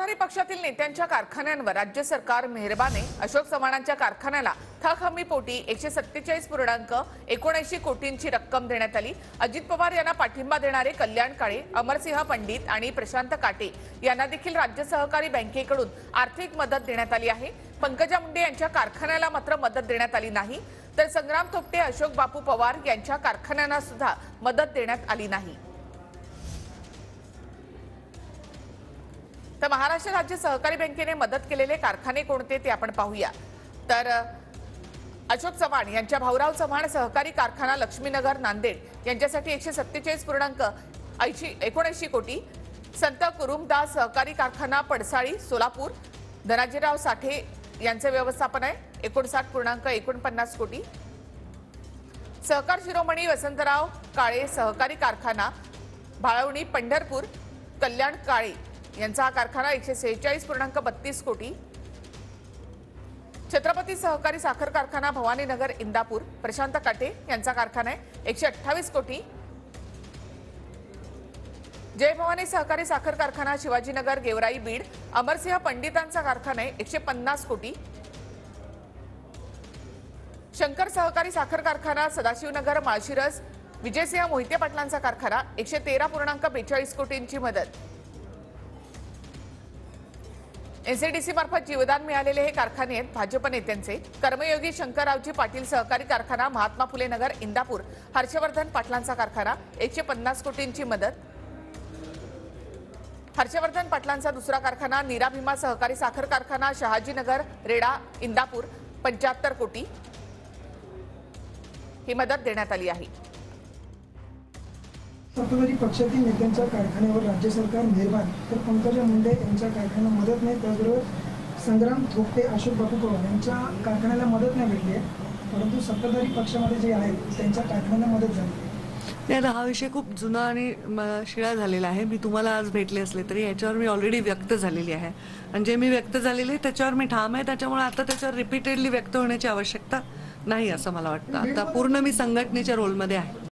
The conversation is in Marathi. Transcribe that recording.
सत्ताधारी पक्षातील नेत्यांच्या कारखान्यांवर राज्य सरकार मेहरबाने अशोक चव्हाणांच्या कारखान्याला थक हमीपोटी 147.79 कोटींची रक्कम देण्यात आली। अजित पवार यांना पाठिंबा देणारे कल्याण काळे, अमरसिंह पंडित आणि प्रशांत काटे यांना देखील राज्य सहकारी बँकेकडून आर्थिक मदत देण्यात आली आहे। पंकजा मुंडे यांच्या कारखान्याला मात्र मदत देण्यात आली नाही, तर संग्राम थोपटे, अशोक बापू पवार यांच्या कारखान्यांना सुद्धा मदत देण्यात आली नाही। तर महाराष्ट्र राज्य सहकारी बँकेने मदत केलेले कारखाने कोणते ते आपण पाहूया। तर अशोक चव्हाण यांच्या भाऊराव चव्हाण सहकारी कारखाना लक्ष्मीनगर नांदेड यांच्यासाठी 147.79 कोटी, संत कुरुमदास सहकारी कारखाना पडसाळी सोलापूर धनाजीराव साठे यांचे व्यवस्थापन आहे 59.49 कोटी, सहकार शिरोमणी वसंतराव काळे सहकारी कारखाना भाळवणी पंढरपूर कल्याण काळे यांचा हा कारखाना 146.32 कोटी, छत्रपती सहकारी साखर कारखाना भवानीनगर इंदापूर प्रशांत काटे यांचा कारखाना आहे 128 कोटी, जय भवानी सहकारी साखर कारखाना शिवाजीनगर गेवराई बीड अमरसिंह पंडितांचा कारखाना आहे 150 कोटी, शंकर सहकारी साखर कारखाना सदाशिवनगर माळशिरस विजयसिंह मोहिते पाटलांचा कारखाना 113.42 कोटींची मदत। एनसीडीसी मार्फत जीवदान मिळालेले हे कारखाने आहेत भाजप नेत्यांचे कर्मयोगी शंकररावजी पाटील सहकारी कारखाना महात्मा फुले नगर इंदापूर हर्षवर्धन पाटलांचा कारखाना 150 कोटींची मदत। हर्षवर्धन पाटलांचा दुसरा कारखाना नीरा भीमा सहकारी साखर कारखाना शहाजीनगर रेडा इंदापूर 75 कोटी ही मदत देण्यात आली आहे। सत्ताधारी पक्षातील नेत्यांच्या कारखान्यावर राज्य सरकार मेहरबान, तर पंकजा मुंडे यांच्या कारखान्याला मदत नाही, त्याचबरोबर संग्राम थोपटे, अशोक बापू पवार यांच्या कारखान्याला मदत नाही भेटली आहे, परंतु सत्ताधारी पक्षामध्ये जे आहेत त्यांच्या कारखान्याला मदत झाली आहे। नाही, हा विषय खूप जुना आणि शिळा झालेला आहे। मी तुम्हाला आज भेटले असले तरी याच्यावर मी ऑलरेडी व्यक्त झालेली आहे आणि जे मी व्यक्त झालेले त्याच्यावर मी ठाम आहे, त्याच्यामुळे आता त्याच्यावर रिपीटेडली व्यक्त होण्याची आवश्यकता नाही असं मला वाटतं। आता पूर्ण मी संघटनेच्या रोलमध्ये आहे।